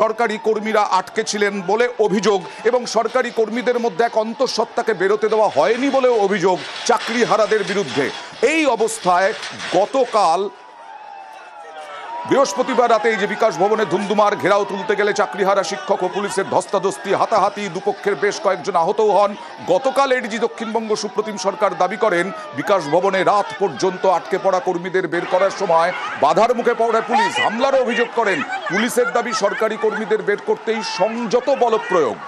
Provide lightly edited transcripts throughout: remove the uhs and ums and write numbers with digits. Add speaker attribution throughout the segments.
Speaker 1: সরকারি কর্মীরা আটকে ছিলেন বলে অভিযোগ এবং সরকারি কর্মীদের মধ্যে এক অন্তঃসত্ত্বাকে বেরোতে দেওয়া হয়নি বলেও অভিযোগ চাকরিহারাদের বিরুদ্ধে। এই অবস্থায় গতকাল বৃহস্পতিবার রাতে এই যে বিকাশ ভবনে ধুমধুমার ঘেরাও তুলতে গেলে চাকরিহারা শিক্ষক ও পুলিশের ধস্তাধস্তি, হাতাহাতি, দুপক্ষের বেশ কয়েকজন আহতও হন। গতকাল এডিজি দক্ষিণবঙ্গ সুপ্রতিম সরকার দাবি করেন বিকাশ ভবনে রাত পর্যন্ত আটকে পড়া কর্মীদের বের করার সময় বাধার মুখে পড়ে পুলিশ। হামলারও অভিযোগ করেন। পুলিশের দাবি সরকারি কর্মীদের বের করতেই সংযত বলপ্রয়োগ।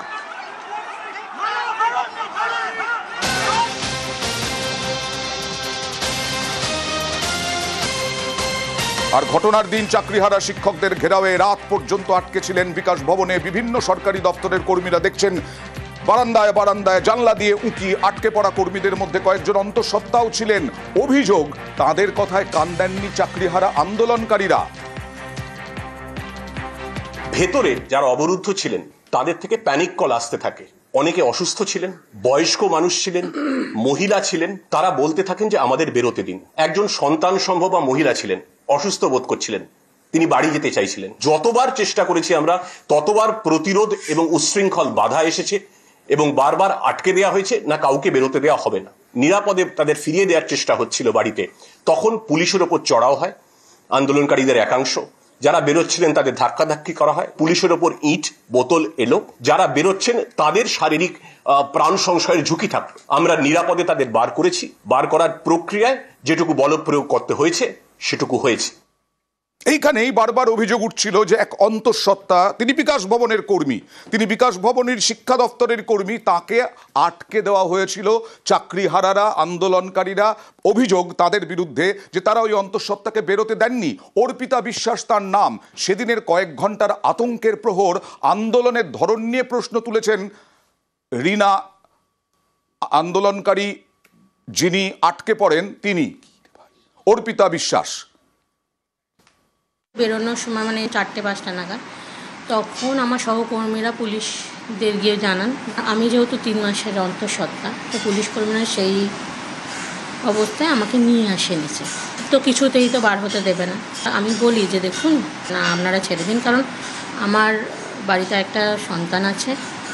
Speaker 1: আর ঘটনার দিন চাকরিহারা শিক্ষকদের ঘেরাওয়ে রাত পর্যন্ত আটকে ছিলেন বিকাশ ভবনে বিভিন্ন সরকারি দপ্তরের কর্মীরা। দেখছেন বারান্দায় বারান্দায় জানলা দিয়ে উঁকি আটকে পড়া কর্মীদের মধ্যে কয়েকজন অন্তঃসত্ত্বাও ছিলেন। অভিযোগ, তাদের কথায় কান দেননি চাকরিহারা আন্দোলনকারীরা।
Speaker 2: ভেতরে যারা অবরুদ্ধ ছিলেন তাদের থেকে প্যানিক কল আসতে থাকে। অনেকে অসুস্থ ছিলেন, বয়স্ক মানুষ ছিলেন, মহিলা ছিলেন। তারা বলতে থাকেন যে আমাদের বেরোতে দিন। একজন সন্তান সম্ভবা মহিলা ছিলেন, অসুস্থ বোধ করছিলেন, তিনি বাড়ি যেতে চাইছিলেন। যতবার চেষ্টা করেছি আমরা, ততবার প্রতিরোধ এবং উচ্ছৃঙ্খল বাধা এসেছে এবং বারবার আটকে দেওয়া হয়েছে, না কাউকে বেরোতে দেওয়া হবে না। নিরাপদে তাদের ফিরিয়ে দেওয়ার চেষ্টা হচ্ছিল বাড়িতে। তখন পুলিশের ওপর চড়াও হয় আন্দোলনকারীদের একাংশ। যারা বেরোচ্ছিলেন তাদের ধাক্কাধাক্কি করা হয়। পুলিশের ওপর ইট বোতল এলো। যারা বেরোচ্ছেন তাদের শারীরিক প্রাণ সংশয়ের ঝুঁকি থাকলো। আমরা নিরাপদে তাদের বার করেছি। বার করার প্রক্রিয়ায় যেটুকু বল প্রয়োগ করতে হয়েছে সেটুকু হয়েছে।
Speaker 1: এইখানেই বারবার অভিযোগ উঠছিল যে এক অন্তঃসত্ত্বা, তিনি বিকাশ ভবনের কর্মী, তিনি বিকাশ ভবনের শিক্ষা দপ্তরের কর্মী, তাকে আটকে দেওয়া হয়েছিল চাকরিহারারা আন্দোলনকারীরা। অভিযোগ তাদের বিরুদ্ধে যে তারা ওই অন্তঃসত্ত্বাকে বেরোতে দেননি। অর্পিতা বিশ্বাস তার নাম। সেদিনের কয়েক ঘন্টার আতঙ্কের প্রহর, আন্দোলনের ধরন নিয়ে প্রশ্ন তুলেছেন রিনা। আন্দোলনকারী যিনি আটকে পড়েন তিনি অর্পিতা বিশ্বাস।
Speaker 3: বেরোনোর সময় মানে 4-5টা নাগাদ, তখন আমার সহকর্মীরা পুলিশদের গিয়ে জানান। আমি যেহেতু 3 মাসের অন্তঃসত্ত্বা, তো পুলিশ কর্মীরা সেই অবস্থায় আমাকে নিয়ে আসে নিচে। তো কিছুতেই তো বার হতে দেবে না। আমি বলি যে দেখুন না, আপনারা ছেড়ে দিন, কারণ আমার বাড়িতে একটা সন্তান আছে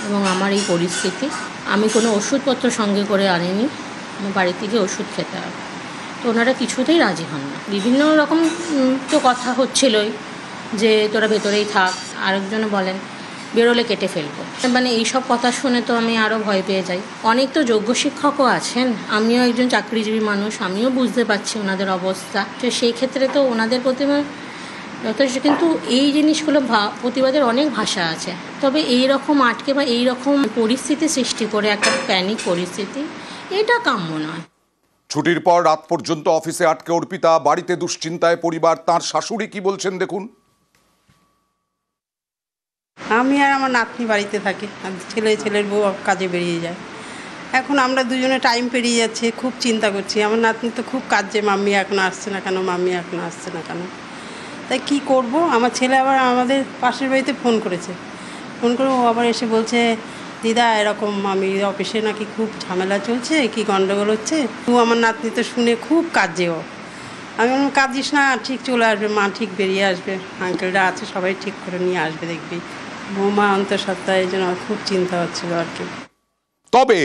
Speaker 3: এবং আমার এই পরিস্থিতি, আমি কোনো ওষুধপত্র সঙ্গে করে আনিনি, আমার বাড়ি থেকে ওষুধ খেতে হবে। তো ওনারা কিছুতেই রাজি হন না। বিভিন্ন রকম তো কথা হচ্ছিলই যে তোরা ভেতরেই থাক, আরেকজনে বলেন বেরোলে কেটে ফেলবো। মানে এইসব কথা শুনে তো আমি আরও ভয় পেয়ে যাই। অনেক তো যোগ্য শিক্ষকও আছেন, আমিও একজন চাকরিজীবী মানুষ, আমিও বুঝতে পারছি ওনাদের অবস্থা। তো সেই ক্ষেত্রে তো ওনাদের প্রতি যথেষ্ট, কিন্তু এই জিনিসগুলো প্রতিবাদের অনেক ভাষা আছে। তবে এই রকম আটকে বা এই রকম পরিস্থিতি সৃষ্টি করে একটা প্যানিক পরিস্থিতি, এটা কাম্য নয়।
Speaker 1: ছুটির পর রাত পর্যন্ত অফিসে আটকে অর্পিতা, বাড়িতে দুশ্চিন্তায় পরিবার। তার শাশুড়ি কি বলছেন দেখুন।
Speaker 4: আমি আর আমার নাতনি বাড়িতে থাকি, ছেলের বউ কাজে বেরিয়ে যায়। এখন আমরা দুজনে টাইম পেরিয়ে যাচ্ছে, খুব চিন্তা করছি। আমার নাতনি তো খুব কাজে, মাম্মি এখন আসছে না কেন, মাম্মি এখন আসছে না কেন। তাই কি করব। আমার ছেলে আবার আমাদের পাশের বাড়িতে ফোন করেছে। ফোন করে ও আবার এসে বলছে, দিদা এরকম আমি অফিসে নাকি খুব ঝামেলা চলছে, কি গন্ডগোল হচ্ছে। তো আমার নাতনি তো শুনে খুব কাজেও। আমি বললাম কাঁদিস না, ঠিক চলে আসবে, মা ঠিক বেরিয়ে আসবে, আঙ্কেলরা আছে, সবাই ঠিক করে নিয়ে আসবে, দেখবি। বৌমা অন্তঃসত্ত্বা, এই জন্য আমার খুব চিন্তা হচ্ছিল আর কি।
Speaker 1: তবে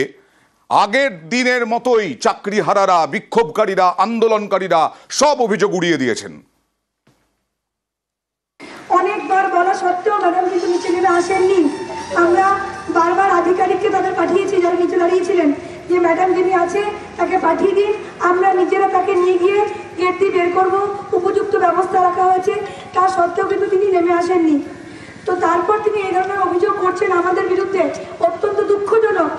Speaker 1: আগের দিনের মতোই চাকরিহারারা, বিক্ষোভকারীরা, আন্দোলনকারীরা সব অভিযোগ উড়িয়ে দিয়েছেন।
Speaker 5: অনেকবার বলা সত্ত্বেও ম্যাডাম কিন্তু নিচে নেমে আসেননি। আমরা বারবার আধিকারিককে তাদের পাঠিয়েছি যারা নিচে দাঁড়িয়েছিলেন, যে ম্যাডাম যিনি আছে তাকে পাঠিয়ে দিন, আমরা নিজেরা তাকে নিয়ে গিয়ে গেট দিয়ে বের করবো, উপযুক্ত ব্যবস্থা রাখা হয়েছে। তা সত্ত্বেও কিন্তু তিনি নেমে আসেননি। তো তারপর তিনি এই ধরনের অভিযোগ করছেন আমাদের বিরুদ্ধে, অত্যন্ত দুঃখজনক।